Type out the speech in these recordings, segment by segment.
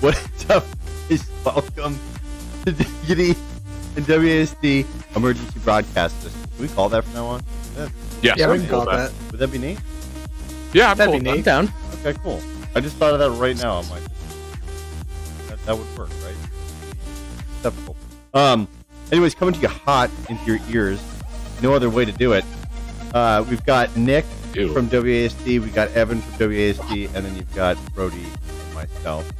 What is up, guys? Welcome to Diggity and WASD Emergency Broadcast System. Can we call that from now on? Yes, Yeah, we can call that. Would that be neat? Yeah, That'd I'm be cool. neat. Down. Okay, cool. I just thought of that right now. I'm like, that would work, right? Acceptable. Anyways, coming to you hot into your ears. No other way to do it. We've got Nick Ew. from WASD. We got Evan from WASD, and then you've got Brody and myself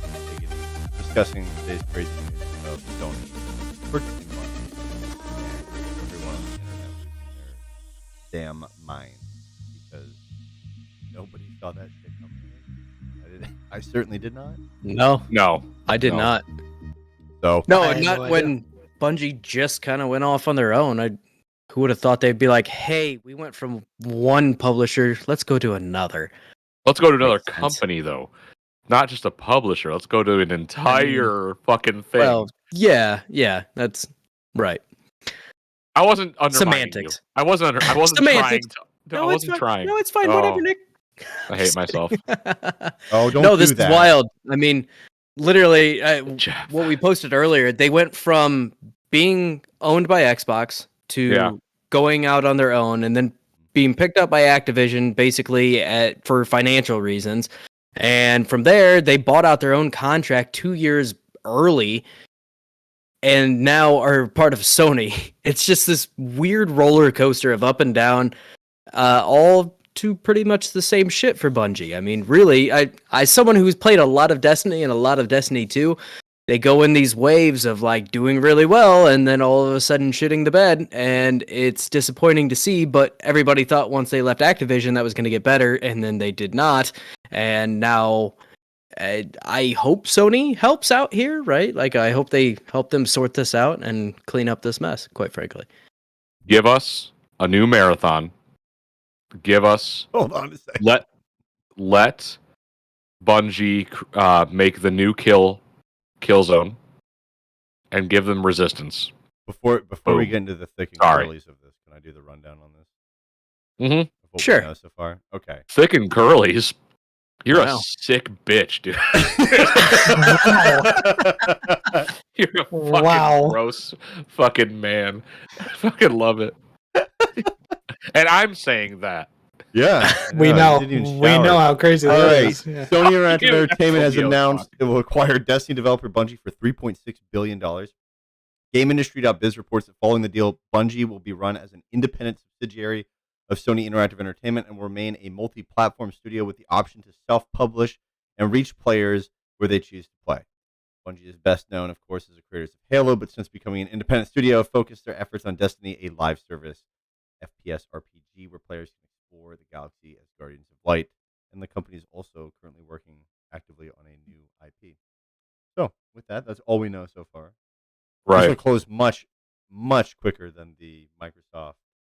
discussing today's crazy news of Sony purchasing Bungie. Everyone on the internet losing their damn mind because nobody saw that shit coming. I certainly did not. No, I did No. not. So No, I had not no when Bungie just kind of went off on their own. Who would have thought they'd be like, hey, we went from one publisher, let's go to another. Let's go to another Makes sense. company, though. Not just a publisher. Let's go to an entire fucking thing. Well, yeah, that's right. I wasn't undermining Semantics. you. I wasn't trying Semantics. to. I wasn't trying. No, it's fine. Oh, Whatever, Nick. I hate myself. oh, don't no, do this that. is wild. I mean, literally, Jeff. what we posted earlier, they went from being owned by Xbox to Yeah. going out on their own and then being picked up by Activision basically for financial reasons. And from there, they bought out their own contract 2 years early and now are part of Sony. It's just this weird roller coaster of up and down, all to pretty much the same shit for Bungie. I mean, really, I someone who's played a lot of Destiny and a lot of Destiny 2, they go in these waves of like doing really well and then all of a sudden shitting the bed, and it's disappointing to see, but everybody thought once they left Activision that was going to get better, and then they did not. And now I hope Sony helps out here, right? Like, I hope they help them sort this out and clean up this mess, quite frankly. Give us a new marathon. Give us. Hold on a second. Let Bungie make the new kill zone and give them resistance. Before we Boom. get into the thick and Sorry. curlies of this, can I do the rundown on this? Mm-hmm. Of what we Sure. know so far. Okay. Thick and curlies. You're Wow. a sick bitch, dude. You're a fucking Wow. gross fucking man. I fucking love it. And I'm saying that. Yeah. We no, know. you didn't even We shower. know how crazy All that right. is. Yeah. Sony Interactive You Entertainment has told me announced I it will acquire Destiny developer Bungie for $3.6 billion. GameIndustry.biz reports that following the deal, Bungie will be run as an independent subsidiary of Sony Interactive Entertainment and will remain a multi-platform studio with the option to self-publish and reach players where they choose to play. Bungie is best known, of course, as the creators of Halo, but since becoming an independent studio, focused their efforts on Destiny, a live service FPS RPG where players can explore the galaxy as Guardians of Light. And the company is also currently working actively on a new IP. So, with that, that's all we know so far. This will Right. close much, much quicker than the Microsoft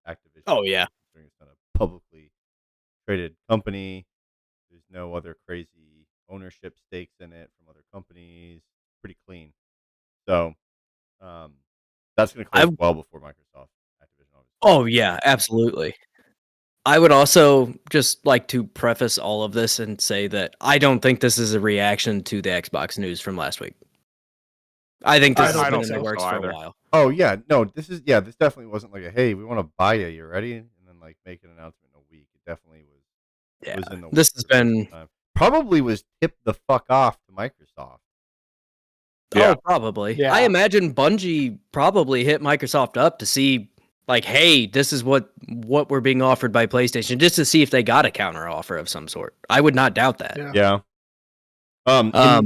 Activision. Oh, yeah. Considering it's not a publicly traded company. There's no other crazy ownership stakes in it from other companies. Pretty clean. So, that's going to close well before Microsoft Activision. Obviously. Oh, yeah, absolutely. I would also just like to preface all of this and say that I don't think this is a reaction to the Xbox news from last week. I think this I has don't been in think the so works for either. a while. Oh yeah, no, this definitely wasn't like a hey, we want to buy you ready, and then like make an announcement in a week. It definitely was. Yeah, Was in the this works has for some been time. Probably was tipped the fuck off to Microsoft. Yeah. Oh, probably. Yeah. I imagine Bungie probably hit Microsoft up to see, like, hey, this is what we're being offered by PlayStation, just to see if they got a counter offer of some sort. I would not doubt that. Yeah. Yeah.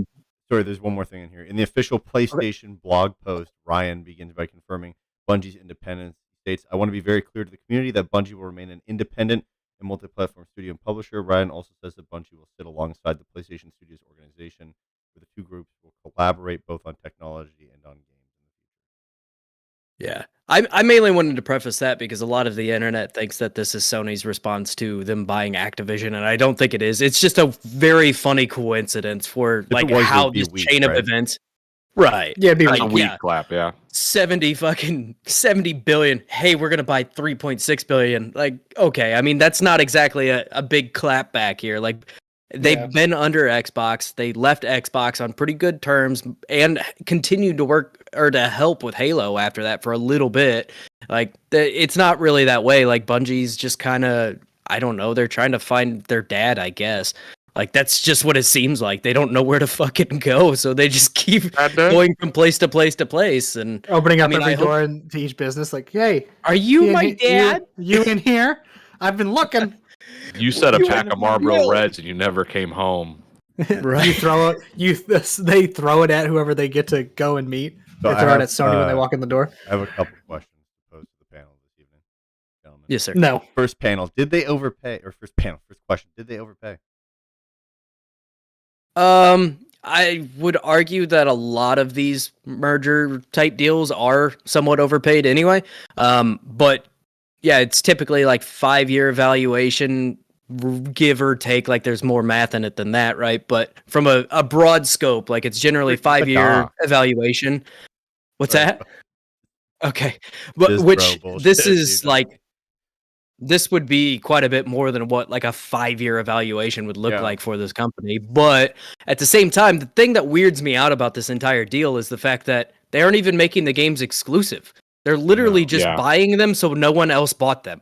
Sorry, there's one more thing in here. In the official PlayStation blog post, Ryan begins by confirming Bungie's independence. He states, "I want to be very clear to the community that Bungie will remain an independent and multi-platform studio and publisher." Ryan also says that Bungie will sit alongside the PlayStation Studios organization, where the two groups will collaborate both on technology and on games. Yeah. I mainly wanted to preface that because a lot of the internet thinks that this is Sony's response to them buying Activision, and I don't think it is. It's just a very funny coincidence for If like it was, it how would be this weak, chain of right? events. Right. Yeah, it'd be That's a like, weak yeah. clap, yeah. 70 billion. Hey, we're gonna buy 3.6 billion. Like, okay, I mean that's not exactly a big clap back here. Like, They've been under Xbox. They left Xbox on pretty good terms and continued to work or to help with Halo after that for a little bit. Like it's not really that way. Like Bungie's just kind of, I don't know, they're trying to find their dad, I guess. Like that's just what it seems like. They don't know where to fucking go, so they just keep going from place to place to place and opening up every door into each business. Like, hey, are you my dad? You in here? I've been looking. You set a pack of Marlboro Reds and you never came home. Right. They throw it at whoever they get to go and meet. They throw it at Sony when they walk in the door. I have a couple questions to pose to the panel this evening, gentlemen. Yes, sir. No. First panel, did they overpay? Or first question, did they overpay? I would argue that a lot of these merger type deals are somewhat overpaid anyway. But yeah, it's typically like 5-year evaluation, give or take. Like there's more math in it than that, right? But from a broad scope, like it's generally 5-year evaluation. What's that? Okay, but this is like this would be quite a bit more than what like a 5-year evaluation would look like for this company. But at the same time, the thing that weirds me out about this entire deal is the fact that they aren't even making the games exclusive. They're literally just buying them so no one else bought them.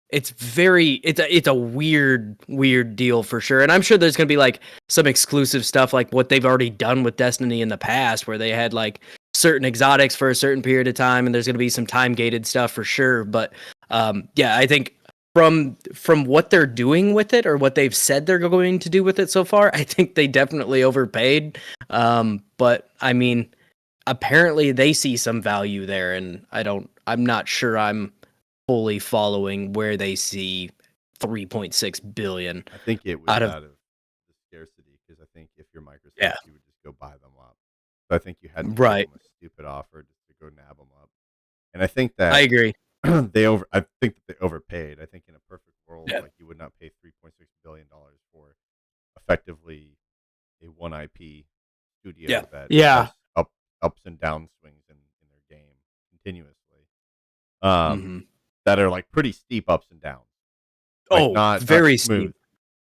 It's a weird deal for sure. And I'm sure there's going to be like some exclusive stuff like what they've already done with Destiny in the past where they had like certain exotics for a certain period of time, and there's going to be some time gated stuff for sure. But I think from what they're doing with it or what they've said they're going to do with it so far, I think they definitely overpaid. But I mean, apparently they see some value there, and I'm not sure I'm fully following where they see 3.6 billion. I think it was out of the scarcity, because I think if you're Microsoft, you would just go buy them up. So I think you had to give them a stupid offer just to go nab them up. And I think that I agree. I think that they overpaid. I think in a perfect world, like you would not pay $3.6 billion for effectively a one IP studio that has ups and down swings in their game continuously. That are like pretty steep ups and downs. Like not very smooth. steep.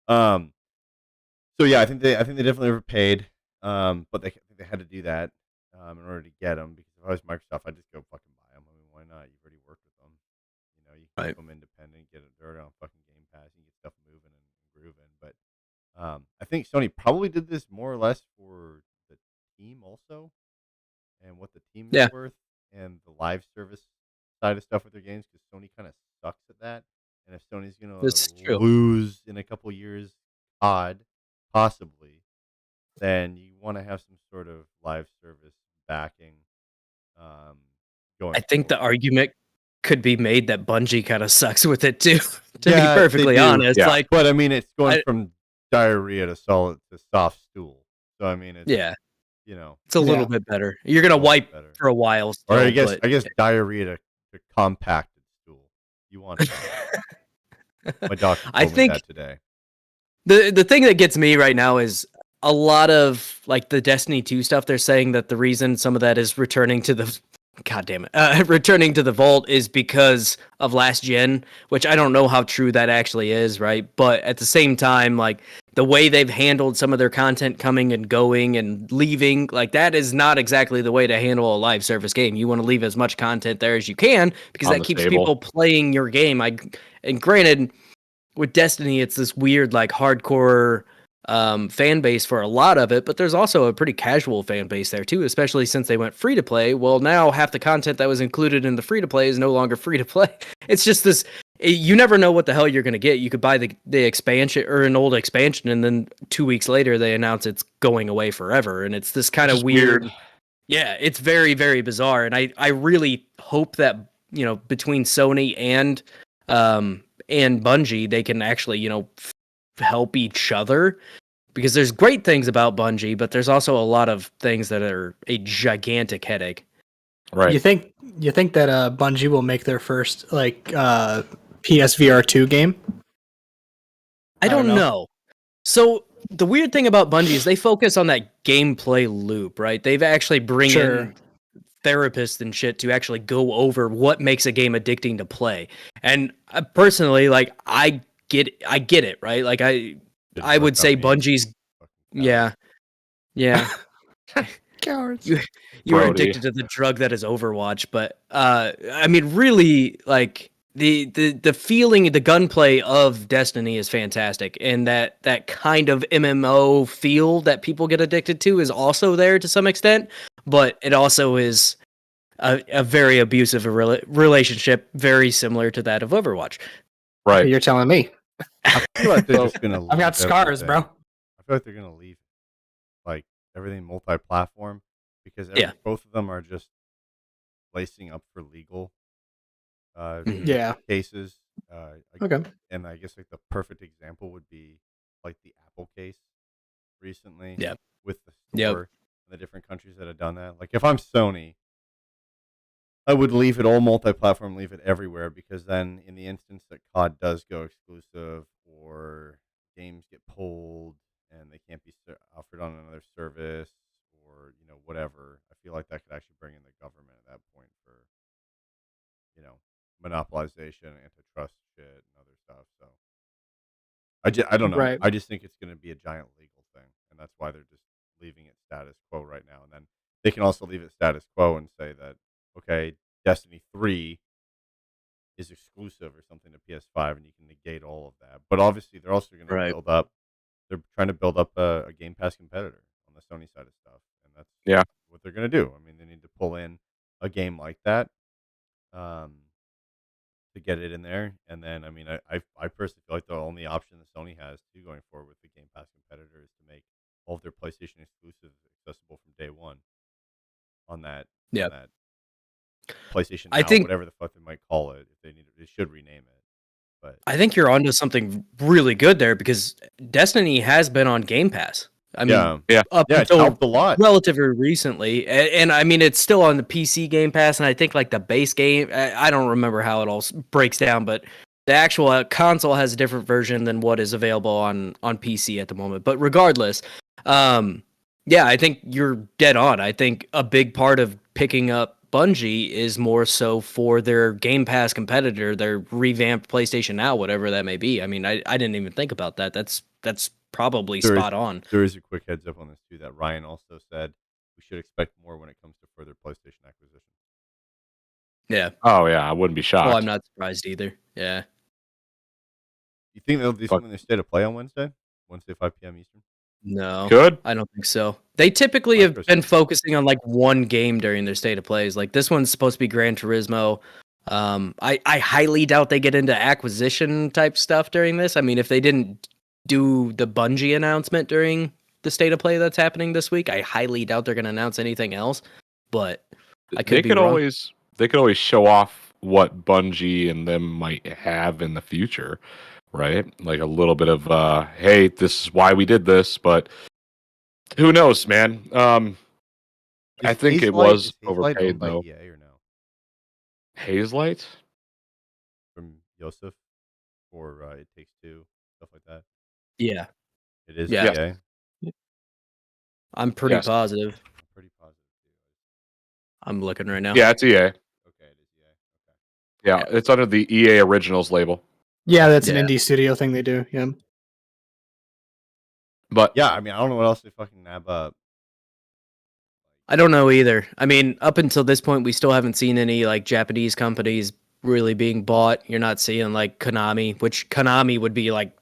So yeah, I think they definitely overpaid. But they had to do that in order to get them, because if I was Microsoft, I'd just go fucking buy them. I mean, why not? You've already worked with them. You know, you can keep them independent, get it dirt on fucking Game Pass, and get stuff moving and grooving. But I think Sony probably did this more or less for the team also, and what the team is worth, and the live service side of stuff with their games, because Sony kind of sucks at that. And if Sony's gonna lose in a couple years, possibly, then you want to have some sort of live service backing. Going. I think the argument could be made that Bungie kind of sucks with it too. To be perfectly honest, but I mean, it's going from diarrhea to soft stool. So I mean, it's you know, it's a little bit better. You're gonna wipe for a while, still, or I guess diarrhea to compacted stool. You want my doctor told me that today. The thing that gets me right now is a lot of like the Destiny 2 stuff. They're saying that the reason some of that is returning to the returning to the vault is because of last gen, which I don't know how true that actually is, right? But at the same time, like the way they've handled some of their content coming and going and leaving, like that is not exactly the way to handle a live service game. You want to leave as much content there as you can, because that keeps people playing your game. And granted, with Destiny, it's this weird like hardcore fan base for a lot of it, but there's also a pretty casual fan base there too, especially since they went free to play. Well, now half the content that was included in the free to play is no longer free to play. It's just this, you never know what the hell you're going to get. You could buy the expansion or an old expansion, and then 2 weeks later they announce it's going away forever. And it's this kind of weird. Yeah, it's very, very bizarre. And I really hope that, you know, between Sony and Bungie, they can actually, you know, help each other, because there's great things about Bungie, but there's also a lot of things that are a gigantic headache. Right. You think that Bungie will make their first like PSVR 2 game? I don't know. So the weird thing about Bungie is they focus on that gameplay loop, right? They've actually bring in therapists and shit to actually go over what makes a game addicting to play. And personally, like I get it, right? Like Didn't I work would on say me. Bungie's. Fucking Yeah, yeah. Cowards. You're Brody. addicted to the drug that is Overwatch, but I mean, really, like the feeling, the gunplay of Destiny is fantastic, and that kind of MMO feel that people get addicted to is also there to some extent, but it also is a very abusive relationship, very similar to that of Overwatch. Right. You're telling me. I feel like they're just gonna. I've got leave scars, everything. bro. I feel like they're gonna leave like everything multi-platform because Yeah. both of them are just lacing up for legal Mhm. Yeah. cases. Okay. And I guess like the perfect example would be like the Apple case recently Yeah. with the Yep. store and the different countries that have done that. Like if I'm Sony, I would leave it all multi-platform, leave it everywhere, because then in the instance that COD does go exclusive or games get pulled and they can't be offered on another service or whatever, I feel like that could actually bring in the government at that point for monopolization, antitrust shit, and other stuff. So I don't know. Right. I just think it's going to be a giant legal thing, and that's why they're just leaving it status quo right now. And then they can also leave it status quo and say that okay, Destiny 3 is exclusive or something to PS5, and you can negate all of that. But obviously, they're also going to Right. build up. They're trying to build up a Game Pass competitor on the Sony side of stuff, and that's Yeah. what they're going to do. I mean, they need to pull in a game like that. To get it in there. And then, I mean, I personally feel like the only option that Sony has to going forward with the Game Pass competitor is to make all of their PlayStation exclusives accessible from day one on that Yep. on that PlayStation I Now, think- whatever the fuck they might call it. If they should rename it. But I think you're onto something really good there because Destiny has been on Game Pass. I mean, Yeah. up yeah, it's until helped a lot. relatively recently, and I mean it's still on the PC Game Pass, and I think like the base game, I don't remember how it all breaks down, but the actual console has a different version than what is available on PC at the moment. But regardless, yeah, I think you're dead on. I think a big part of picking up Bungie is more so for their Game Pass competitor, their revamped PlayStation Now, whatever that may be. I mean, I didn't even think about that. That's probably There is- spot on. There is a quick heads up on this too that Ryan also said we should expect more when it comes to further PlayStation acquisition. Yeah. Oh yeah, I wouldn't be shocked. Well, I'm not surprised either. Yeah. You think they'll do Fuck. something in their state of play on Wednesday? Wednesday, 5 p.m. Eastern? No. Good. I don't think so. They typically have Microsoft. been focusing on like one game during their state of plays. Like this one's supposed to be Gran Turismo. I highly doubt they get into acquisition type stuff during this. I mean, if they didn't do the Bungie announcement during the state of play that's happening this week, I highly doubt they're going to announce anything else. But I could be wrong. They could always show off what Bungie and them might have in the future, right? Like a little bit of hey, this is why we did this, but who knows, man? I think it was Is Hazelight overpaid owned by though. EA or no? Hazelight? From Yosef or It Takes Two, stuff like that. Yeah. It is Yeah. EA. I'm pretty Yes. positive. I'm pretty positive too. I'm looking right now. Yeah, it's EA. Okay, it is EA. Okay. Yeah, it's under the EA Originals label. Yeah, that's Yeah. an indie studio thing they do. Yeah. But Yeah, I mean, I don't know what else they fucking nab up. I don't know either. I mean, up until this point, we still haven't seen any like Japanese companies really being bought. You're not seeing like Konami, which Konami would be like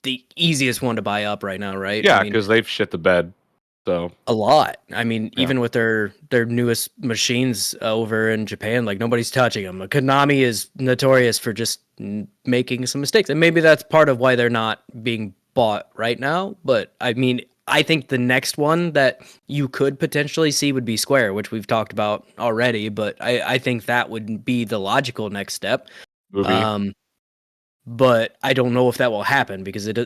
the easiest one to buy up right now, right? yeah, I mean, because they've shit the bed. So a lot. I mean, Yeah. even with their newest machines over in Japan, like nobody's touching them. Konami is notorious for just making some mistakes, and maybe that's part of why they're not being bought right now. But I mean, I think the next one that you could potentially see would be Square, which we've talked about already. But I think that would be the logical next step. movie. But I don't know if that will happen because it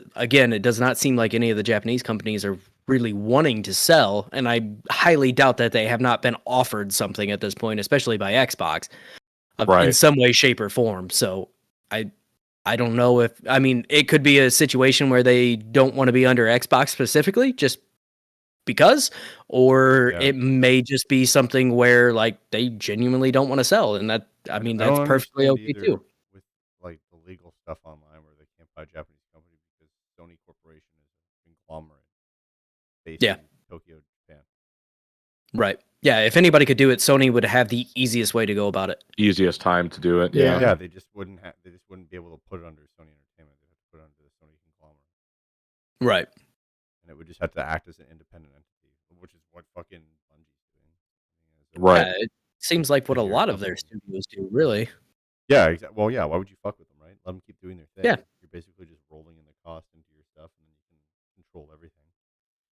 does not seem like any of the Japanese companies are really wanting to sell, and I highly doubt that they have not been offered something at this point, especially by Xbox, in Right. some way, shape, or form. So I don't know if it could be a situation where they don't want to be under Xbox specifically, just because, or Yeah. it may just be something where like they genuinely don't want to sell, and that I that's don't perfectly understand okay too. with like the legal stuff online where they can't buy Japanese companies because Sony Corporation conglomerate based Yeah. in Tokyo, Japan. Right. Yeah. If anybody could do it, Sony would have the easiest way to go about it. Easiest time to do it. Yeah. Yeah, they just wouldn't be able to put it under Sony Entertainment. They'd have to put it under the Sony conglomerate, Right. and it would just have to act as an independent entity, which is what fucking Bungie's doing. Right. Yeah, it seems like what a lot of their studios do, really. Yeah, exactly. Well, yeah. Why would you fuck with them, right? Let them keep doing their thing. Yeah. You're basically just rolling in the cost into your stuff, and then you can control everything,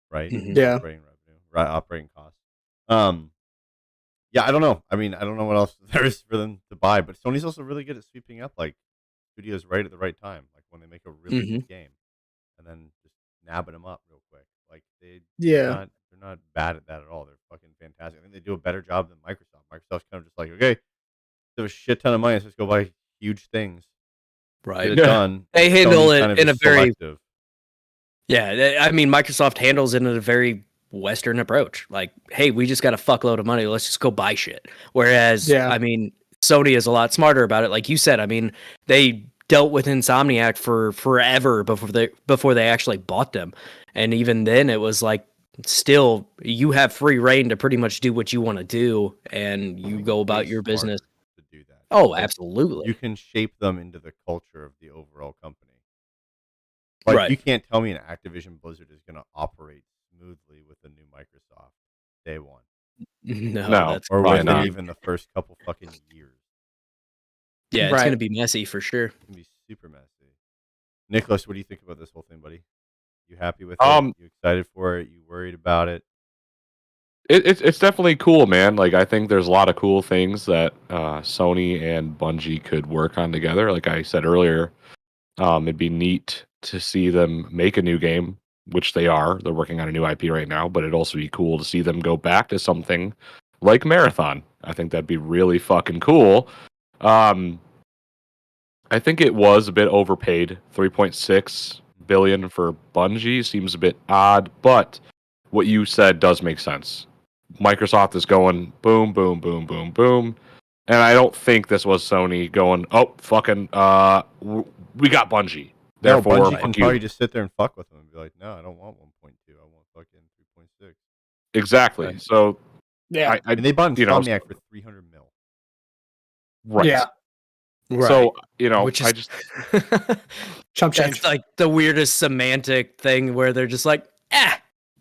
right? Mhm. Yeah. Operating revenue, right? Operating costs. Yeah, I don't know. I mean, I don't know what else there is for them to buy, but Sony's also really good at sweeping up like studios right at the right time, like when they make a really good game, and then just nabbing them up real quick. Like Yeah. they're not bad at that at all. They're fucking fantastic. I think they do a better job than Microsoft. Microsoft's kind of just like, okay, there's a shit ton of money. Let's just go buy huge things, get Right. it done. They handle Sony's it kind of in a just very selective. Yeah, I mean, Microsoft handles it in a very Western approach. Like, hey, we just got a fuckload of money. Let's just go buy shit. Whereas, Yeah. I mean, Sony is a lot smarter about it. Like you said, I mean, they dealt with Insomniac for forever before they actually bought them. And even then, it was like, still, you have free reign to pretty much do what you want to do, and I you think go it's about way your business. smarter to do that. Oh, Like, absolutely. you can shape them into the culture of the overall company. Like, Right. you can't tell me an Activision Blizzard is going to operate smoothly with the new Microsoft day one, No, No. that's or Probably within not. even the first couple fucking years. yeah, it's Right. gonna be messy for sure. It's going to be super messy. Nicholas, what do you think about this whole thing, buddy? You happy with Um, it? You excited for it? You worried about it? It's definitely cool, man. Like I think there's a lot of cool things that Sony and Bungie could work on together. Like I said earlier, it'd be neat to see them make a new game, which they are. They're working on a new IP right now, but it'd also be cool to see them go back to something like Marathon. I think that'd be really fucking cool. I think it was a bit overpaid. 3.6 billion for Bungie seems a bit odd, but what you said does make sense. Microsoft is going boom, boom, boom, boom, boom. And I don't think this was Sony going, oh, fucking, we got Bungie. No, Therefore, Bungie can fuck you. probably just sit there and fuck with them and be like, no, I don't want 1.2. I want fucking 3.6. Exactly. Right. So, Yeah. I mean, they bought you know, Insomniac for 300 mil. right. Yeah. So, you know, Which I is just, Chump change. That's like the weirdest semantic thing where they're just like,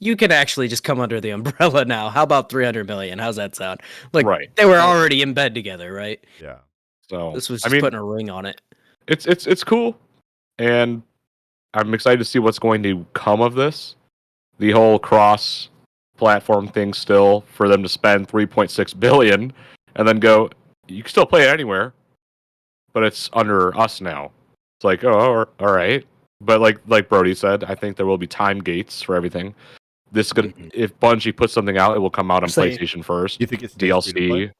you can actually just come under the umbrella now. How about 300 million? How's that sound? Like, right. they were already in bed together, right? Yeah. So, This was I just mean, putting a ring on it. it's cool. And I'm excited to see what's going to come of this. The whole cross platform thing still for them to spend 3.6 billion and then go, you can still play it anywhere, but it's under us now. It's like, oh, all right. But like Brody said, I think there will be time gates for everything. This could, if Bungie puts something out, it will come out on Say- PlayStation first. You think it's free to play? DLC,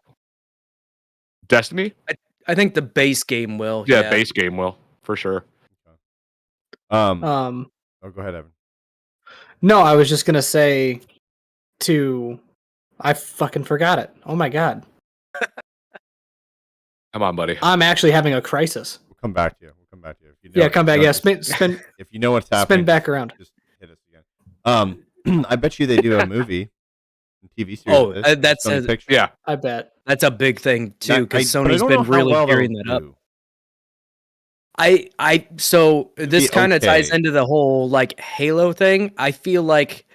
Destiny, I think the base game will. yeah, base game will for sure. Oh, go ahead, Evan. No, I was just gonna say I fucking forgot it. Oh my god. Come on, buddy. I'm actually having a crisis. We'll come back to you. If you Yeah, come back. know, Yeah, just- spin If you know what's happening, spin back around. Just hit us again. I bet you they do a movie, and TV series. Oh, of this, that's Sony a- Pictures. Yeah, I bet. That's a big thing too, That- because but I Sony's don't know been how really well gearing they'll that up. do. So It'd this be kind of ties okay. into the whole like Halo thing. I feel like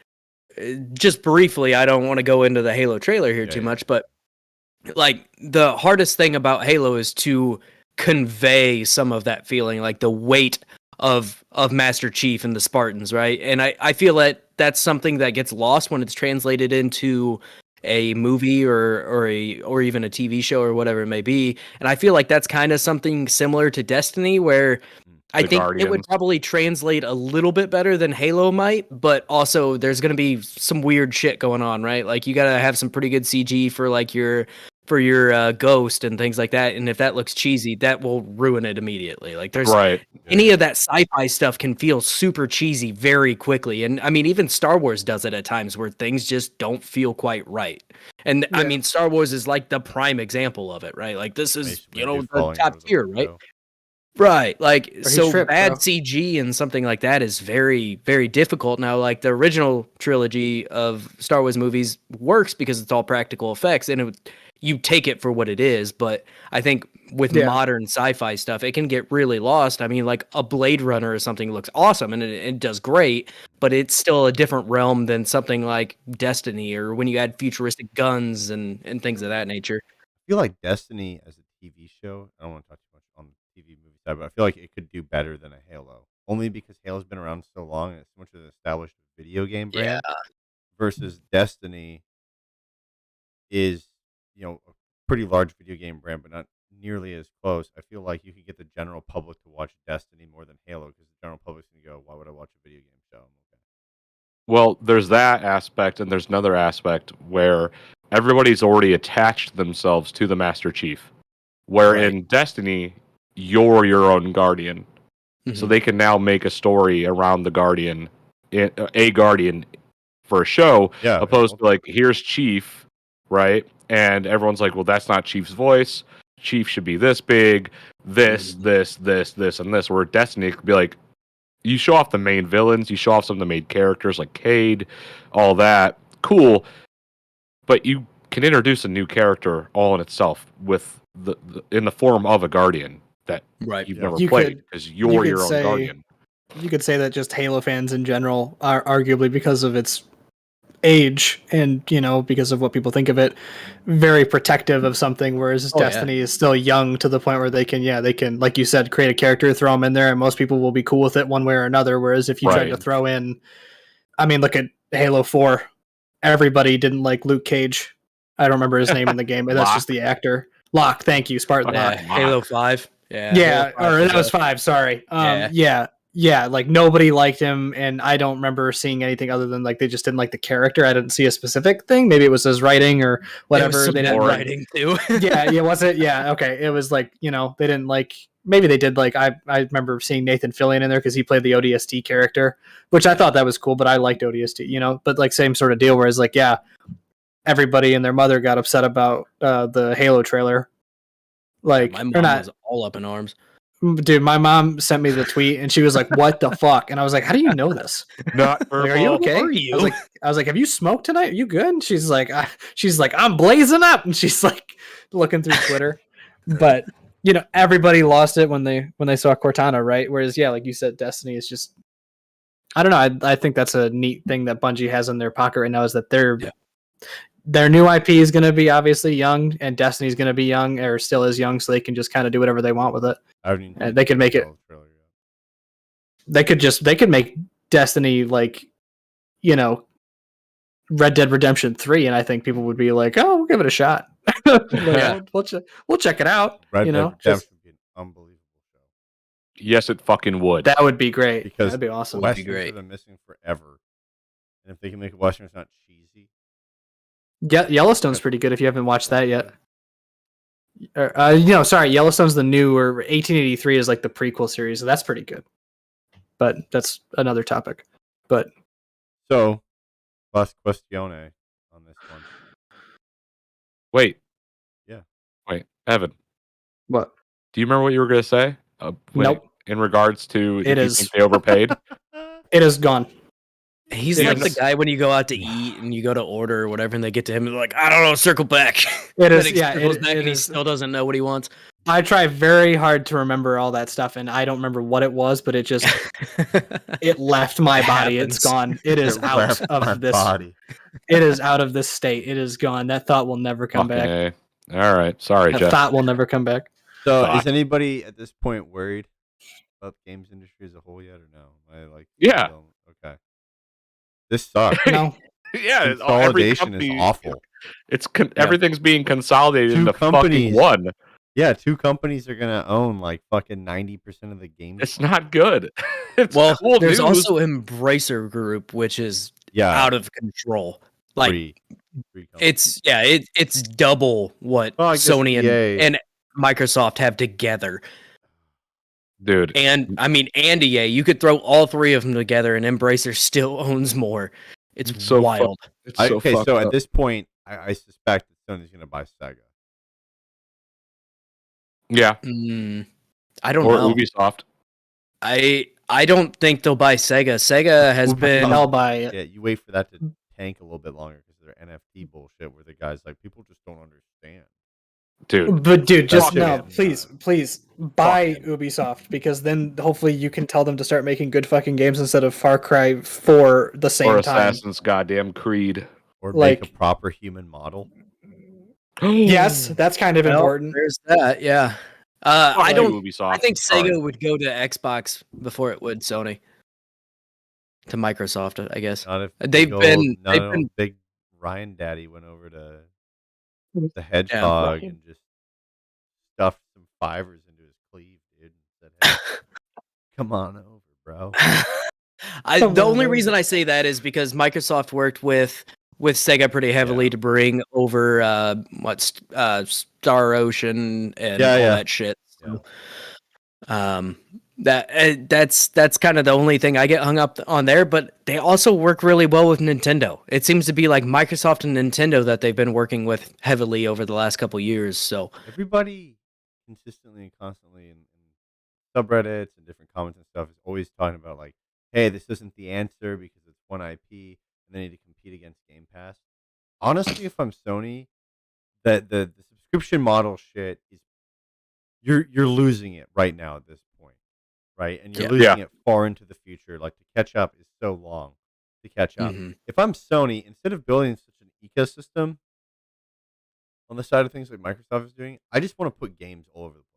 just briefly, I don't want to go into the Halo trailer here Yeah, too yeah. much, but like the hardest thing about Halo is to convey some of that feeling, like the weight of Master Chief and the Spartans, right? And I feel that that's something that gets lost when it's translated into a movie or even a TV show or whatever it may be. And I feel like that's kind of something similar to Destiny, where I The think it would Guardians. probably translate a little bit better than Halo might, but also there's going to be some weird shit going on, right? Like you got to have some pretty good CG for like your ghost and things like that. And if that looks cheesy, that will ruin it immediately. Like there's right. any of that sci-fi stuff can feel super cheesy very quickly. And I mean, even Star Wars does it at times where things just don't feel quite right. And I Yeah. mean, Star Wars is like the prime example of it, right? Like this is, Mace you know, Windu the falling out top of the tier, right? window. Right. Like, he's so tripped, bad bro. CG and something like that is very, very difficult. Now, like the original trilogy of Star Wars movies works because it's all practical effects and you take it for what it is. But I think with Yeah. modern sci-fi stuff, it can get really lost. I mean, like a Blade Runner or something looks awesome and it does great, but it's still a different realm than something like Destiny or when you add futuristic guns and things of that nature. I feel like Destiny as a TV show. I don't want to talk too much on the TV movie side, but I feel like it could do better than a Halo, only because Halo's been around so long and it's so much of an established video game brand. Versus Destiny is, a pretty large video game brand, but not nearly as close. I feel like you could get the general public to watch Destiny more than Halo because the general public's gonna go, "Why would I watch a video game show?" Okay. Well, there's that aspect, and there's another aspect where everybody's already attached themselves to the Master Chief. Where Right. in Destiny, you're your own guardian, so Mhm. they can now make a story around the guardian, a guardian for a show, Yeah. opposed to like here's Chief, right? And everyone's like, well, that's not Chief's voice. Chief should be this big, this, this, and this. Where Destiny could be like, you show off the main villains, you show off some of the main characters like Cade, all that, cool. But you can introduce a new character all in itself with the in the form of a guardian that Right. you've Yeah. never You played could- because you you're could your own say- guardian. You could say that just Halo fans in general are arguably because of its age and because of what people think of it, very protective of something, whereas Oh, yeah. Destiny is still young to the point where they can like you said, create a character, throw them in there, and most people will be cool with it one way or another. Whereas if you tried to Right. throw in, I mean, look at Halo 4, everybody didn't like Luke Cage. I don't remember his name in the game, but that's Locke. just the actor. Locke, thank you, Spartan Yeah, Locke. Halo 5. Yeah. Yeah, Halo 5 or that was a- 5, sorry. Yeah. Yeah, like nobody liked him, and I don't remember seeing anything other than like they just didn't like the character. I didn't see a specific thing. Maybe it was his writing or There was whatever. some They didn't bad like. writing too. Yeah, was it? Yeah, okay. It was like they didn't like. Maybe they did like. I remember seeing Nathan Fillion in there because he played the ODST character, which I thought that was cool. But I liked ODST, But like same sort of deal. Whereas like everybody and their mother got upset about the Halo trailer. Like My or mom not. was all up in arms. Dude, my mom sent me the tweet and she was like, "What the fuck?" And I was like, "How do you know this? Not Like, are you purple. okay?" Who are you? I was like, "Have you smoked tonight? Are you good?" And she's like, "I'm blazing up," and she's like looking through Twitter. But everybody lost it when they saw Cortana, right? Whereas, like you said, Destiny is just, I don't know. I think that's a neat thing that Bungie has in their pocket right now is that their new IP is going to be obviously young, and Destiny is going to be young or still is young, so they can just kind of do whatever they want with it. I haven't even And they could make it. the trailer yet. They could make Destiny like, Red Dead Redemption 3, and I think people would be like, "Oh, we'll give it a shot." Like, Yeah. we'll check it out. Red Dead just- Redemption would be an unbelievable show Yes, it fucking would. that would be great. because That'd be awesome. Would be Westerns great. have been missing forever, and if they can make a Western that's not cheesy, Yeah, Yellowstone's pretty good if you haven't watched that yet. Sorry, Yellowstone's the new, or 1883 is like the prequel series, so that's pretty good. But that's another topic. But So, last questione on this one. Wait. Yeah. Wait, Evan. what? Do you remember what you were going to say? Nope. In regards to if It you is- think they overpaid? It is gone. He's Dude, like the it's- guy when you go out to eat and you go to order or whatever, and they get to him and they're like, "I don't know, circle back." It is. Then he Yeah, circles it, back it and he is. still doesn't know what he wants. I try very hard to remember all that stuff, and I don't remember what it was, but it just it left my It body. happens. It's gone. It is It out left my of this. body. It is out of this state. It is gone. That thought will never come Fucking back. A. All right. Sorry, That Jeff. thought will never come back. So, Fuck. is anybody at this point worried about the games industry as a whole yet, or no? Yeah. Okay. This sucks. No, Yeah, every Consolidation is company- awful. It's everything's being consolidated Two into companies. fucking one. Yeah, two companies are gonna own like fucking 90% of the games. It's not good. It's Well, cool there's news. also Embracer Group, which is yeah, out of control. Like free companies. it's double what Well, I guess Sony EA and Microsoft have together. dude. And I mean, and EA, you could throw all three of them together, and Embracer still owns more. It's It's so wild. It's so Okay, fucked so up. at this point, I suspect that Sony's gonna buy Sega. Yeah, Mm, I don't or know. Ubisoft. I don't think they'll buy Sega. Sega has Ubisoft. been I'll buy it. Yeah, you wait for that to tank a little bit longer because of their NFT bullshit, where the guys like people just don't understand. Dude, But dude, just Fuck no, it. please buy Fuck Ubisoft, because then hopefully you can tell them to start making good fucking games instead of Far Cry 4 the same or time. Assassin's goddamn Creed. Or make a Like- proper human model. Yes, that's kind of Well, important. there's that. Yeah. Fuck I you, don't. Ubisoft. I think Sorry. Sega would go to Xbox before it would Sony. To Microsoft, I guess. Not if They've been big Ryan Daddy went over to the Hedgehog right. and just stuffed some fivers into his cleave, dude, and said, "Hey, come on over, bro." The only reason I say that is because Microsoft worked with Sega pretty heavily to bring over Star Ocean and Yeah, all yeah. that shit. So, that's kind of the only thing I get hung up on there. But they also work really well with Nintendo. It seems to be like Microsoft and Nintendo that they've been working with heavily over the last couple years. So Everybody consistently and constantly in subreddits and different comments and stuff is always talking about like, hey, this isn't the answer because it's one IP and they need to compete against Game Pass. Honestly, if I'm Sony, the subscription model shit is you're losing it right now at this point, right? And you're losing it far into the future. Like to catch up is so long to catch up. Mhm. If I'm Sony, instead of building such an ecosystem on the side of things like Microsoft is doing, I just want to put games all over the place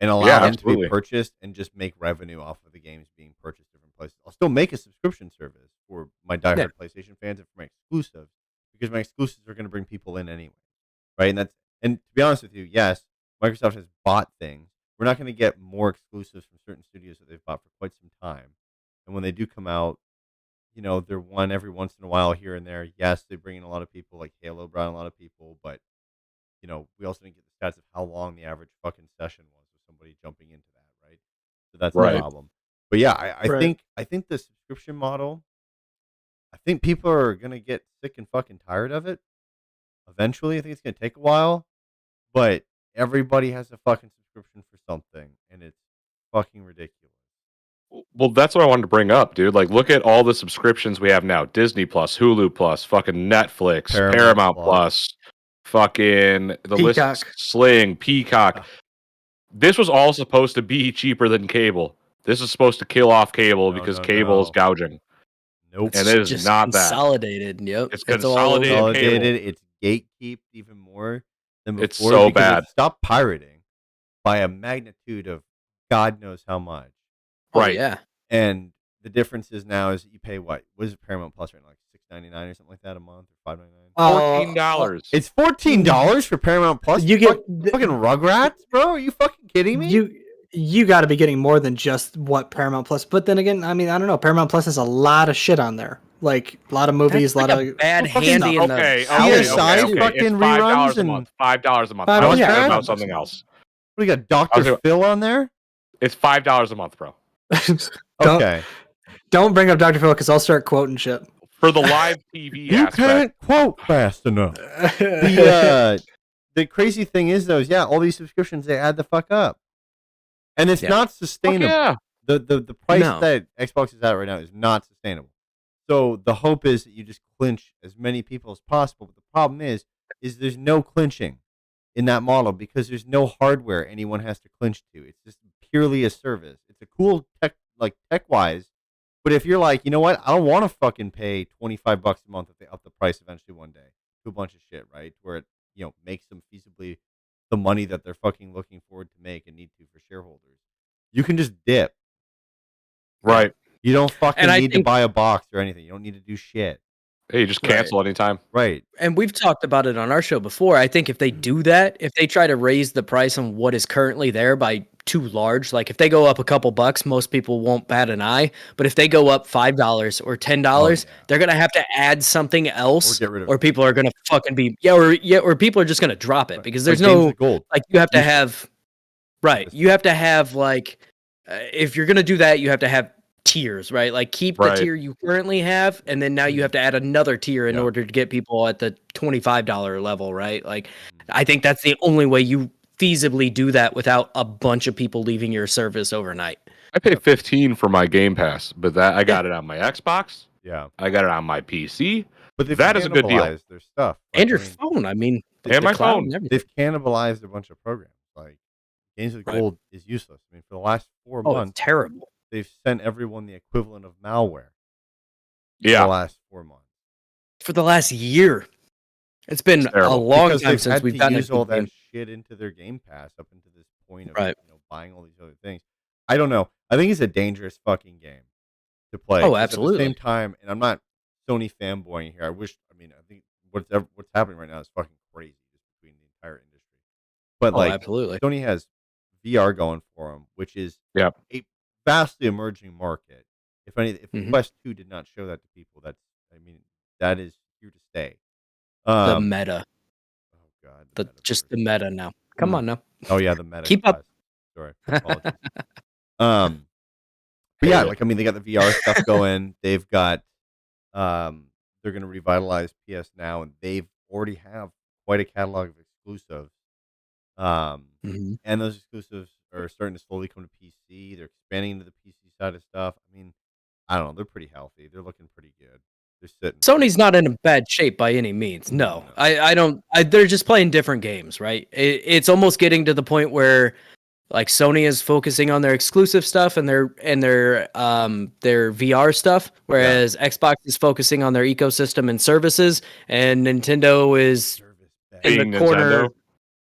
and allow them to be absolutely. purchased and just make revenue off of the games being purchased different places. I'll still make a subscription service for my diehard PlayStation fans and for my exclusives because my exclusives are going to bring people in anyway, right? And to be honest with you, yes, Microsoft has bought things. We're not going to get more exclusives from certain studios that they've bought for quite some time. And when they do come out, they're one every once in a while here and there. Yes, they bring in a lot of people, like Halo brought in a lot of people, but we also didn't get the stats of how long the average fucking session was with somebody jumping into that, right? So that's Right. the problem. But yeah, I Right. think the subscription model, I think people are gonna get sick and fucking tired of it. Eventually, I think it's gonna take a while, but everybody has a fucking subscription for something, and it's fucking ridiculous. Well, that's what I wanted to bring up, dude. Like, look at all the subscriptions we have now: Disney Plus, Hulu Plus, fucking Netflix, Paramount Plus, fucking the list, Peacock. Sling, Peacock. This was all supposed to be cheaper than cable. This is supposed to kill off cable because cable is gouging. Nope. And it is just not that. consolidated. Yep. It's all over. consolidated. It's gatekeeped even more than before. It's so because bad. It stopped pirating by a magnitude of God knows how much. Right. Yeah. And the difference is now is that you pay what is it Paramount Plus right now, like $6.99 or something like that a month, or $5.99? $14. It's $14 for Paramount Plus. You get fucking Rugrats, bro. Are you fucking kidding me? you got to be getting more than just what Paramount Plus. But then again, I mean, I don't know. Paramount Plus has a lot of shit on there, like a lot of movies, That's like a lot a of bad fucking handy in the Okay, CSI okay. fucking It's $5 reruns a month. and $5 a month. $5 I was yeah. talking $5 about a something month. else. We got Dr. Phil on there. It's $5 a month, bro. Okay. Don't bring up Dr. Phil because I'll start quoting shit. For the live TV You aspect. can't quote fast enough. The crazy thing is, though, is all these subscriptions they add the fuck up, and it's not sustainable. Yeah. The price No. that Xbox is at right now is not sustainable. So the hope is that you just clinch as many people as possible. But the problem is there's no clinching in that model because there's no hardware anyone has to clinch to. It's just purely a service. It's a cool tech wise. But if you're like, you know what, I don't want to fucking pay $25 a month if they up the price eventually one day to a bunch of shit, right? Where it makes them feasibly the money that they're fucking looking forward to make and need to for shareholders. You can just dip. Right. You don't fucking And I need to think- buy a box or anything. You don't need to do shit. Hey, you just cancel anytime. Right. And we've talked about it on our show before. I think if they do that, if they try to raise the price on what is currently there by too large, like if they go up a couple bucks, most people won't bat an eye. But if they go up $5 or $10, they're gonna have to add something else, Or get rid of or it. people are gonna fucking be or people are just gonna drop it because there's Like Games no with Gold. like you have to You should- have right. You have to have like if you're gonna do that, you have to have tiers, right? Like keep the Right. tier you currently have, and then now you have to add another tier in Yeah. order to get people at the $25 level, right? Like I think that's the only way you feasibly do that without a bunch of people leaving your service overnight. I pay $15 for my Game Pass, but that I got it on my Xbox. Yeah, I got it on my PC. but they've That is a good deal. cannibalized their stuff. And your phone, I mean, And my cloud phone. and everything. They've cannibalized a bunch of programs. Like Games with Right. Gold is useless. I mean, for the last 4 Oh, it's months, terrible. they've sent everyone the equivalent of malware. For Yeah. the last 4 months. For the last year. It's been It's a terrible. long Because time they've since had we've to gotten use a all good that game. shit into their Game Pass up into this point of Right. buying all these other things. I don't know. I think it's a dangerous fucking game to play. Oh, 'cause absolutely. At the same time, and I'm not Sony fanboying here. I think what's happening right now is fucking crazy just between the entire industry. But Oh, like absolutely. Sony has VR going for them, which is Yep. a vastly emerging market. If Mhm. Quest 2 did not show that to people, that is here to stay. The meta. Oh god, Just the meta now. Come Mm. on now. Oh yeah, the meta. Keep up. class. Sorry, apologies. But yeah, Hate it. like I mean, they got the VR stuff going. They've got, they're going to revitalize PS Now, and they've already have quite a catalog of exclusives. Mhm. And those exclusives are starting to slowly come to PC. They're expanding into the PC side of stuff. I mean, I don't know. They're pretty healthy. They're looking pretty good. They're sitting. Sony's not in a bad shape by any means. No, No. I don't. They're just playing different games, right? It's almost getting to the point where, like, Sony is focusing on their exclusive stuff and their VR stuff, whereas Xbox is focusing on their ecosystem and services, and Nintendo is Service bet. in Being the corner. Nintendo.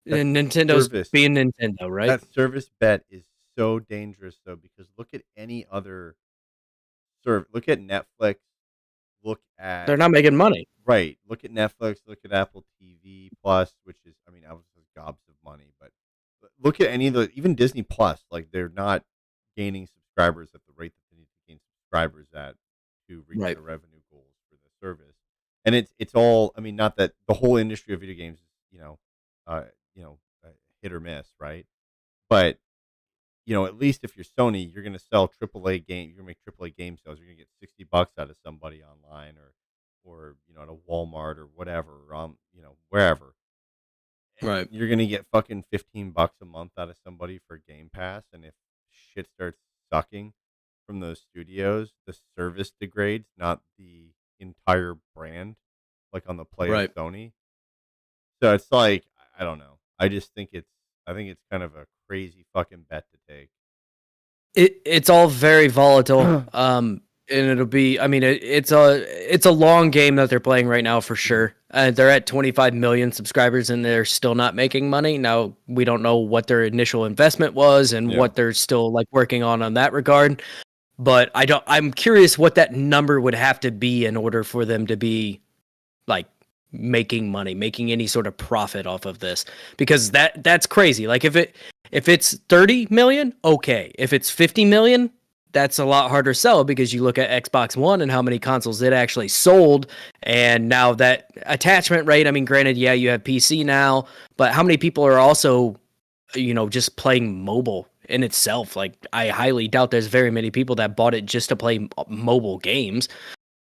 And Nintendo's Service. being Nintendo, right? That service bet is so dangerous, though, because look at any other Look at Netflix. Look at They're not making money. Right. Look at Netflix. Look at Apple TV Plus, which is, I mean, obviously gobs of money, but look at any of the, even Disney Plus. Like they're not gaining subscribers at the rate that they need to gain subscribers at to reach Right. their revenue goals for the service. And it's all. I mean, not that the whole industry of video games is hit or miss, right? But at least if you're Sony, you're going to sell AAA game. You're going to make AAA game sales. You're going to get $60 out of somebody online, or at a Walmart or whatever, wherever. And Right. you're going to get fucking $15 a month out of somebody for Game Pass, and if shit starts sucking from those studios, the service degrades, not the entire brand, like on the play Right. of Sony. So it's like, I don't know. I just think it's kind of a crazy fucking bet to take. It's all very volatile. And it'll be, I mean, it's a long game that they're playing right now for sure. They're at 25 million subscribers and they're still not making money. Now we don't know what their initial investment was and Yeah. what they're still like working on that regard. But I'm curious what that number would have to be in order for them to be like making money, making any sort of profit off of this, because that's crazy. Like if it's 30 million, okay. If it's 50 million, that's a lot harder sell, because you look at Xbox One and how many consoles it actually sold, and now that attachment rate, I mean, granted, yeah, you have PC now, but how many people are also, just playing mobile in itself? Like, I highly doubt there's very many people that bought it just to play mobile games.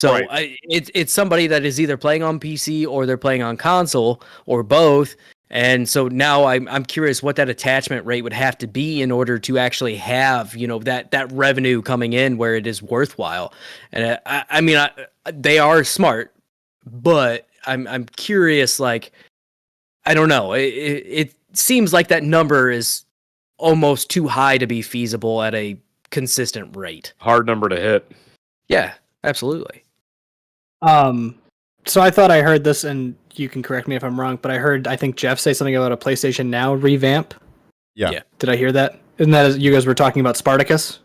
So Right. it's somebody that is either playing on PC or they're playing on console or both. And so now I'm curious what that attachment rate would have to be in order to actually have, that revenue coming in where it is worthwhile. And I mean, they are smart, but I'm curious. Like, I don't know. It seems like that number is almost too high to be feasible at a consistent rate. Hard number to hit. Yeah, absolutely. So I thought I heard this, and you can correct me if I'm wrong, but I think Jeff say something about a PlayStation Now revamp. Yeah. Yeah. Did I hear that? Isn't that you guys were talking about Spartacus?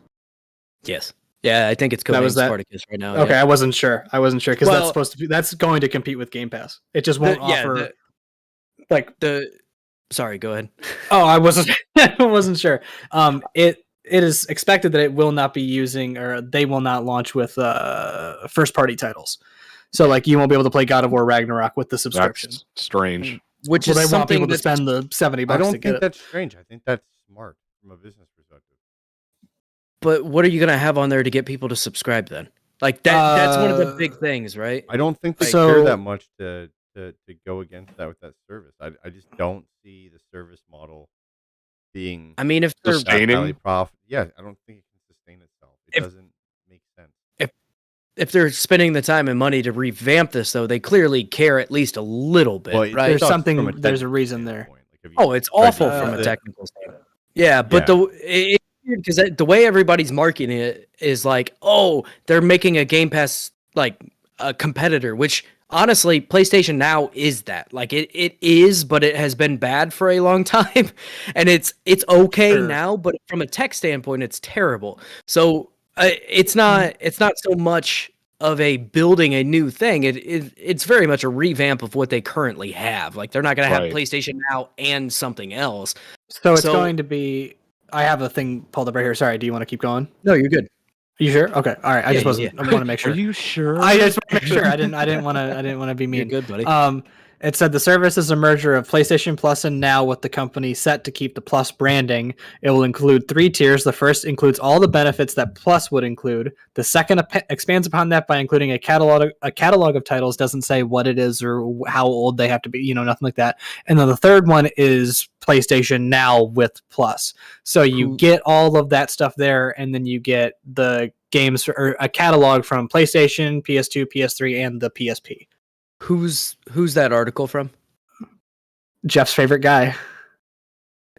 Yes. Yeah, I think it's That codenamed was that? Spartacus right now. Okay, Yeah. I wasn't sure because Well- that's supposed to be going to compete with Game Pass. It just won't offer like. Sorry, go ahead. Oh, I wasn't. I wasn't sure. It is expected that it will not be using, or they will not launch with first party titles. So like you won't be able to play God of War Ragnarok with the subscription. That's strange. Which Well, is they want something people to that's spend the $70 I to don't get think it. that's strange. I think that's smart from a business perspective. But what are you gonna have on there to get people to subscribe then? Like that's one of the big things, right? I don't think they So- care that much to go against that with that service. I just don't see the service model being I mean, if they're Sustaining? highly profit. Yeah, I don't think it can sustain itself. It If- doesn't make sense. if they're spending the time and money to revamp this, though, they clearly care at least a little bit, Well, it right? There's sucks something- from a there's a technical reason there. standpoint. Like, have you Oh, it's tried to awful test from a it? technical standpoint. Yeah, but it's weird because the way everybody's marketing it is like, oh, they're making a Game Pass like a competitor, which honestly, PlayStation Now is that. Like it is, but it has been bad for a long time, and it's okay Sure. now, but from a tech standpoint, it's terrible. So it's not so much of a building a new thing. It's very much a revamp of what they currently have. Like they're not going to have Right. PlayStation Now and something else. So it's So- going to be. I have a thing pulled up right here. Sorry. Do you want to keep going? No, you're good. Are you sure? Okay. All right. I Yeah, just yeah, wasn't. I want to make sure. Are you sure? I just want to make sure. I didn't want to be You're mean. good, buddy. It said the service is a merger of PlayStation Plus and Now, with the company set to keep the Plus branding. It will include 3 tiers. The first includes all the benefits that Plus would include. The second expands upon that by including a catalog of titles. Doesn't say what it is or how old they have to be. Nothing like that. And then the third one is PlayStation Now with Plus. So you get all of that stuff there, and then you get the games or a catalog from PlayStation, PS2, PS3, and the PSP. Who's that article from? Jeff's favorite guy.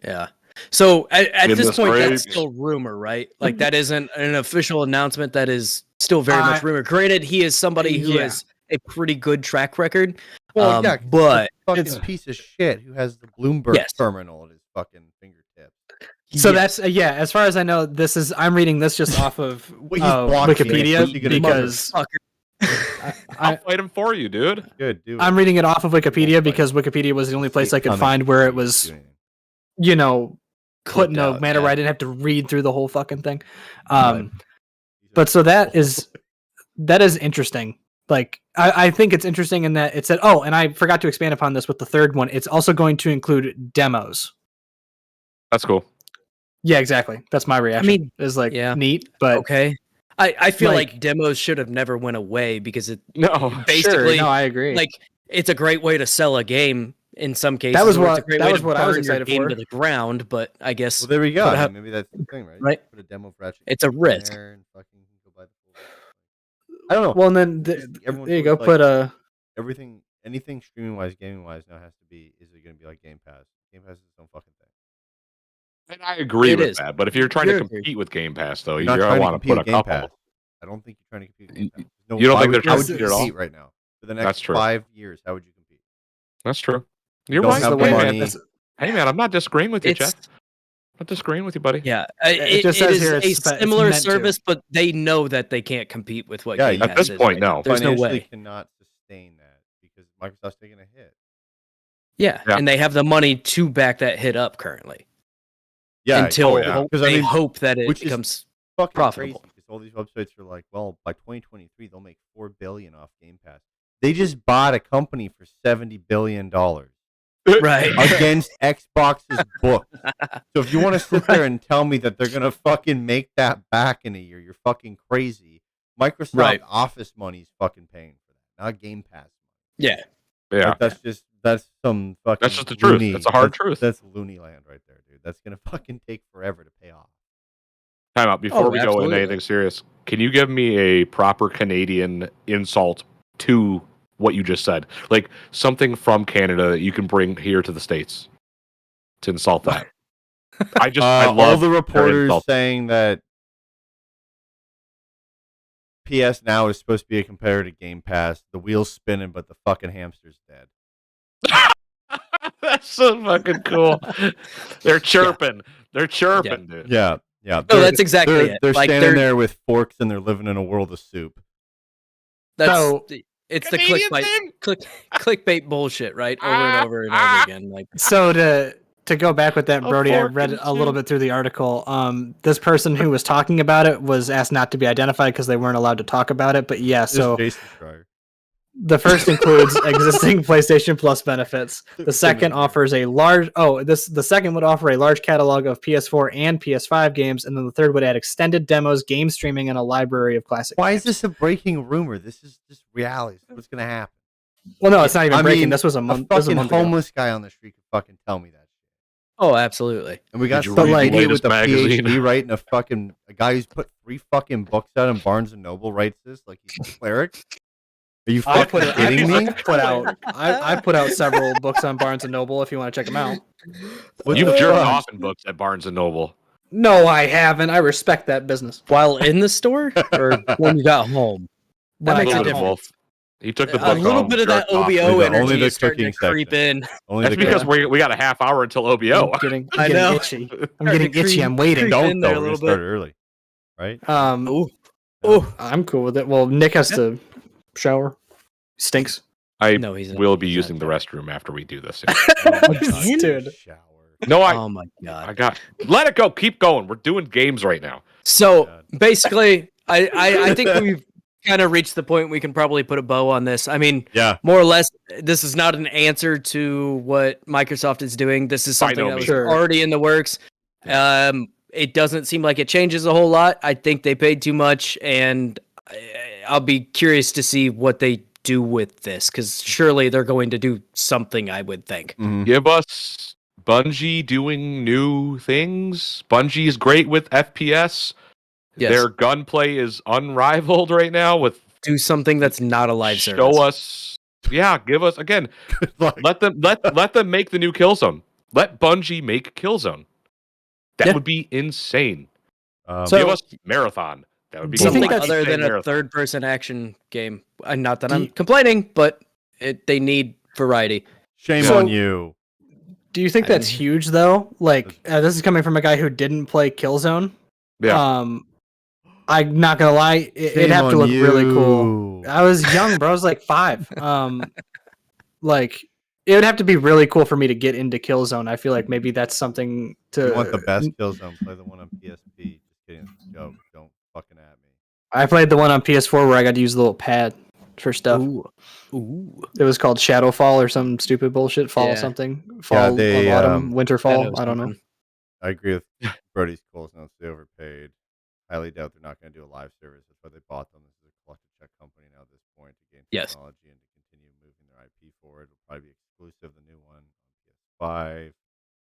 Yeah. So at In this this point, rage. that's still rumor, right? Like that isn't an official announcement. That is still very much rumor. Granted, he is somebody who Yeah. has a pretty good track record. Well, yeah, 'cause but fucking it's- piece of shit who has the Bloomberg Yes. terminal at his fucking fingertips. So yeah. that's as far as I know, I'm reading this just off of Well, he's blockchain. Wikipedia What's he gonna do? because I'll fight him for you, dude. Good, do it. I'm reading it off of Wikipedia Won't because Wikipedia was the only place I could Coming. find where it was, Doing it. put in a out, manner yeah. where I didn't have to read through the whole fucking thing. Right. But so that is interesting. Like I think it's interesting in that it said, oh, and I forgot to expand upon this with the third one. It's also going to include demos. That's cool. Yeah, exactly. That's my reaction. mean, is like yeah. neat, but okay. I feel like- like demos should have never went away because it No. basically sure, no, I agree. like it's a great way to sell a game in some cases. That was or it's what- a great that way was to what I was burn your excited game for. to the ground. But I guess Well, there we go. Put I mean, out- maybe that's the thing, right? Right. Put a demo for Ratchet. It's a in risk. there and fucking go buy the full- I don't know. well, and then Everyone's there you go. always Put like- a anything streaming wise, gaming wise now has to be. Is it going to be like Game Pass? Game Pass is its own fucking thing. And I agree It with is. that. But if you're trying You're to agreed. compete with Game Pass, though, You're you're not going trying to to want to compete put a with Game couple. Pass. I don't think you're trying to compete with Game Pass. No, You don't why think would they're you trying to compete at all? compete right now? For the That's next true. 5 years, how would you compete? That's true. You're don't right. have the Hey, man, money. hey, man, I'm not disagreeing with you, it's Jeff. I'm not disagreeing with you, buddy. yeah. It just It says is here a it's similar meant to. service, but they know that they can't compete with what Yeah, Game at Pass this is point, right now. no. There's no Financially way. cannot sustain that because Microsoft's taking a hit. Yeah, Yeah. and they have the money to back that hit up currently. Yeah, until yeah. Because, I they mean, hope that it which is becomes fucking profitable. crazy because all these websites are like, well, by 2023 they'll make $4 billion off Game Pass. They just bought a company for $70 billion right. against Xbox's book. So if you want to sit there and tell me that they're gonna fucking make that back in a year, you're fucking crazy. Microsoft Right. Office money's fucking paying for that, not Game Pass. Yeah, Yeah. Like, that's some fucking. That's just the truth. loony- That's a hard truth. That's loony land right there, dude. That's gonna fucking take forever to pay off. Time out. Before Oh, we go into absolutely. anything serious, can you give me a proper Canadian insult to what you just said? Like something from Canada that you can bring here to the States to insult that. I all love the their reporters insult. saying that PS Now is supposed to be a competitor to Game Pass. The wheel's spinning, but the fucking hamster's dead. That's so fucking cool. They're chirping. They're chirping, dude. Yeah, yeah. No, that's exactly they're, it. They're Like, standing they're- there with forks and they're living in a world of soup. that's So- it's the Canadian clickbait, thing? clickbait bullshit, right? Over and over and over again. Like, So to go back with that, A Brody, I fork read and a little soup. bit through the article. This person who was talking about it was asked not to be identified because they weren't allowed to talk about it. But yeah, so Jason Schreier. the first includes existing PlayStation Plus benefits. The second offers a large the second would offer a large catalog of PS4 and PS5 games, and then the third would add extended demos, game streaming, and a library of classic Why games. is this a breaking rumor? This is just reality. This is what's gonna happen. Well, no, it's not even I breaking. mean, This was a A month. This was a fucking month ago. homeless guy on the street could fucking tell me that. Oh, absolutely. And we got Did you some read the idiot with latest a magazine? PhD writing a guy who's put 3 fucking books out in Barnes and Noble writes this like he's a cleric. Are you I fucking put it. kidding me? I put out several books on Barnes and Noble. If you want to check them out. What You've the jerked fuck? off in books at Barnes and Noble. No, I haven't. I respect that business. While in the store or when you got home? When A I little got bit of home. both. He took the A book little home, bit of that jerked off. OBO Only energy the is starting to cooking creep section. in. Only That's the because guy. we got a half hour until OBO. I'm getting I know. itchy. I'm getting itchy. I'm waiting. creep Don't in there though. a We're little gonna start bit. early, right? Ooh. Oh, I'm cool with it. Well, Nick has to shower. Stinks. I No, he's not. will be He's using not. the restroom after we do this. Dude. Shower. No, Oh my god. let it go. Keep going. We're doing games right now. So God. basically, I think we've kind of reached the point we can probably put a bow on this. I mean, Yeah. more or less, this is not an answer to what Microsoft is doing. This is By something no that was means. already in the works. It doesn't seem like it changes a whole lot. I think they paid too much, and I'll be curious to see what they do with this, because surely they're going to do something, I would think. Mhm. Give us Bungie doing new things. Bungie is great with FPS. Yes. Their gunplay is unrivaled right now. With Do something that's not a live service. show us, yeah, give us again. Good luck. Let them make the new Killzone. Let Bungie make Killzone. That Yeah. would be insane. So- Give us Marathon. That would be Do you think cool. that's- other than a Marathon. third-person action game. Not that Do I'm you- complaining, but they need variety. Shame So- on you. Do you think that's huge though? Like this is coming from a guy who didn't play Killzone. Yeah. I'm not gonna lie, it'd have to look really cool. I was young, bro. I was like 5. Like it would have to be really cool for me to get into Killzone. I feel like maybe that's something to. You want the best Killzone? Play the one on PSP. Just kidding. It's a joke. Don't fucking at me. I played the one on PS4 where I got to use the little pad for stuff. Ooh. It was called Shadowfall or some stupid bullshit. Fall Yeah. something. Fall, they, autumn, winter, fall. I don't know. I agree with Brody's Coles notes. They overpaid. Highly doubt they're not going to do a live service. That's why they bought them. This is a collective check company now at this point to gain Yes. technology and to continue moving their IP forward. It'll probably be exclusive, the new one on PS5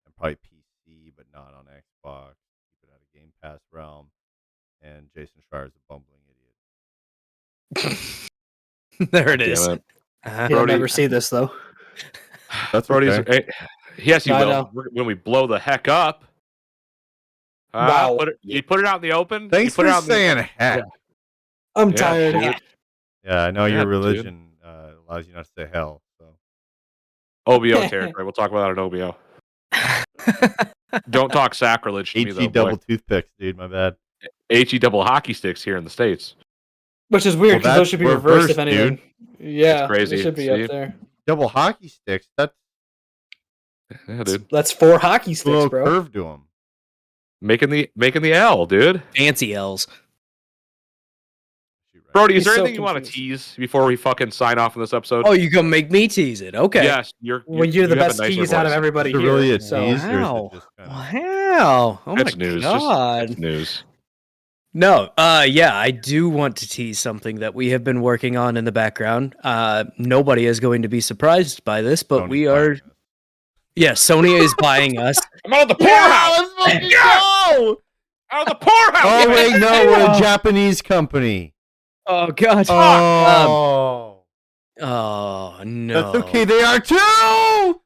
and probably PC, but not on Xbox. Keep it out of Game Pass realm. And Jason Schreier's a bumbling idiot. There it is. Damn it. Uh-huh. You'll Brody- never see this though. That's Brody's, okay. yes, you I will. know. When we blow the heck up. Wow. You put it out in the open. Thanks you put for it out in the- saying heck. I'm Yeah, tired. dude. Yeah, I know Yeah, your dude. religion allows you not to say hell. So OBO territory. We'll talk about it in OBO. Don't talk sacrilege to me, HE though. double Boy. toothpicks, dude. My bad. HE double hockey sticks here in the States. Which is weird because Well, those that's should be reversed if reversed, anything. Yeah, It's crazy. They should be See? up there. Double hockey sticks. That's Yeah, dude. That's 4 hockey a sticks, little bro. curve to them. Making the L, dude. Fancy L's. Brody, is He's there so anything you want to confused. tease before we fucking sign off on this episode? Oh, you gonna make me tease it? Okay. Yes, you're Well, you're the you have a best nicer tease out of voice. everybody Is it here. really a so- tease? Or is it Wow. just kinda- Wow. Oh It's my news. god. It's news. No, yeah, I do want to tease something that we have been working on in the background. Nobody is going to be surprised by this, but Sony's we buying are. us. Yeah, Sony is buying us. I'm out of the poorhouse. go! Out of the poorhouse. Oh Give me wait, the no, we're a Oh. Japanese company. Oh god. Oh, Oh no. that's okay. They are too.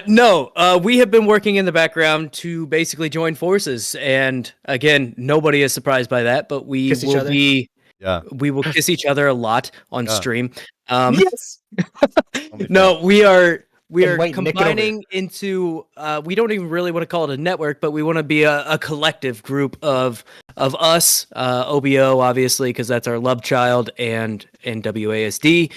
No, we have been working in the background to basically join forces, and again, nobody is surprised by that. But we Kiss each will other? be. Yeah. We will kiss each other a lot on Yeah. stream. Yes. No, we are And wait, Nick, get over combining into we don't even really want to call it a network, but we want to be a collective group of us, OBO obviously because that's our love child, and WASD.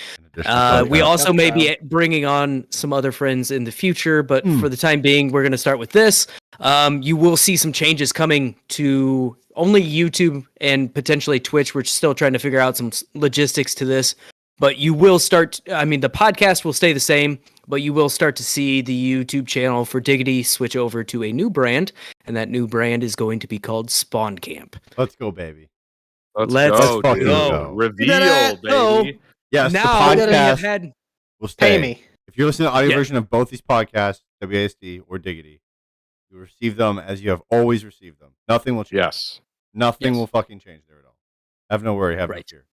We also may be bringing on some other friends in the future, but for the time being, we're going to start with this. You will see some changes coming to only YouTube and potentially Twitch. We're still trying to figure out some logistics to this. But you will start, I mean, the podcast will stay the same, but you will start to see the YouTube channel for Diggity switch over to a new brand, and that new brand is going to be called Spawn Camp. Let's go, baby. Let's Let's go, fucking dude. go. Reveal, Ta-da! baby. Yes, now the that we have podcast had, will stay. Pay me. If you're listening to the audio Yeah. version of both these podcasts, WASD or Diggity, you receive them as you have always received them. Nothing will change. Yes. Nothing Yes. will fucking change there at all. Have no worry. Have no Right. fear.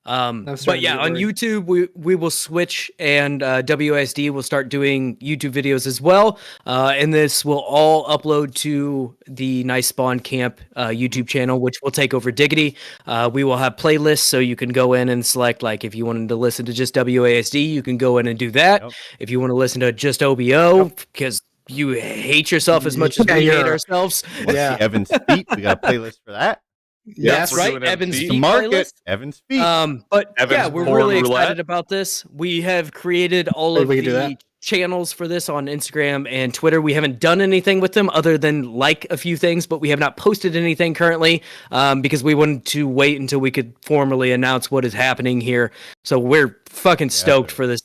I'm But starting to yeah, get on worried. YouTube we will switch, and WSD will start doing YouTube videos as well. And this will all upload to the Nice Spawn Camp YouTube channel, which will take over Diggity. We will have playlists, so you can go in and select, like, if you wanted to listen to just WASD, you can go in and do that. Yep. If you want to listen to just OBO, because you hate yourself as much as Yeah, we hate you're- ourselves. You want to Yeah. see Evan's feet? We got a playlist for that. Yes, we're right. doing Evan's MC. To feet market playlist. Evan's feet. But Evan's yeah, we're porn really roulette. excited about this. We have created all Wait, of we can do the that? channels for this on Instagram and Twitter. We haven't done anything with them other than like a few things, but we have not posted anything currently because we wanted to wait until we could formally announce what is happening here. So we're fucking stoked for this.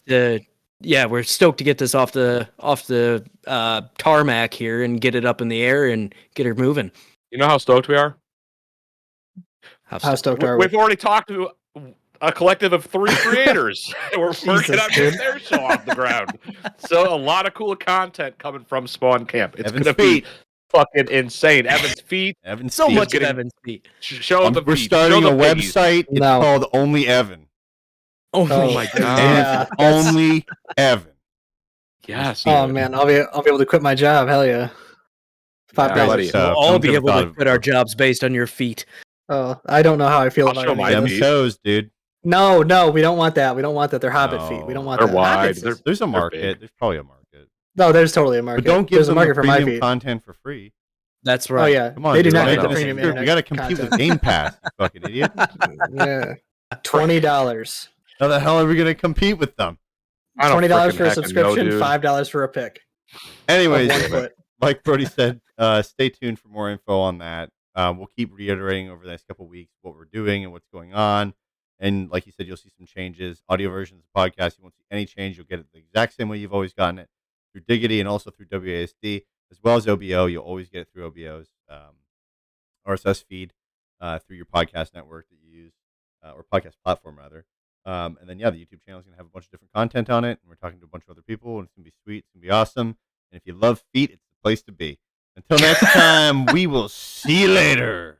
Yeah, we're stoked to get this off the tarmac here and get it up in the air and get her moving. You know how stoked we are? How stoked are we? We've already talked to a collective of 3 creators. We're working Jesus, on getting dude. their show off the ground. So a lot of cool content coming from Spawn Camp. It's Evan's going to be fucking insane. Evan's feet. Evan's So feet. much of getting- Evan's feet. Show the We're feet. starting Show a the piggies. website. It's No. called Only Evan. Oh, Oh, my And god. Yeah, it's that's- only Evan. Yes. Oh man, I'll be able to quit my job. Hell yeah. $5. Yeah, buddy. We'll all someone be could've able thought to of it quit our before. jobs based on your feet. Oh, I don't know how I feel I'll about show it. my Them feet. toes, dude. No, we don't want that. We don't want that. They're hobbit feet. We don't want They're that. wide. Hobbits is- There's a They're market. big. There's probably a market. No, there's totally a market. But don't give There's a them market the for my premium feet. content for free. That's Oh right. yeah, Come on, they do dude. not Right get the now. premium We internet. got to compete with content. Game Pass, you fucking idiot. Yeah, $20. How the hell are we going to compete with them? I don't $20 for a frickin' heckin' know, subscription, dude. $5 for a pick. Anyways, Of 1 foot. like Brody said, stay tuned for more info on that. We'll keep reiterating over the next couple of weeks what we're doing and what's going on. And like you said, you'll see some changes. Audio versions of the podcast, you won't see any change. You'll get it the exact same way you've always gotten it through Diggity and also through WASD, as well as OBO. You'll always get it through OBO's RSS feed through your podcast network that you use, or podcast platform, rather. And then, yeah, the YouTube channel is going to have a bunch of different content on it. And we're talking to a bunch of other people, and it's going to be sweet. It's going to be awesome. And if you love feet, it's the place to be. Until next time, we will see you later.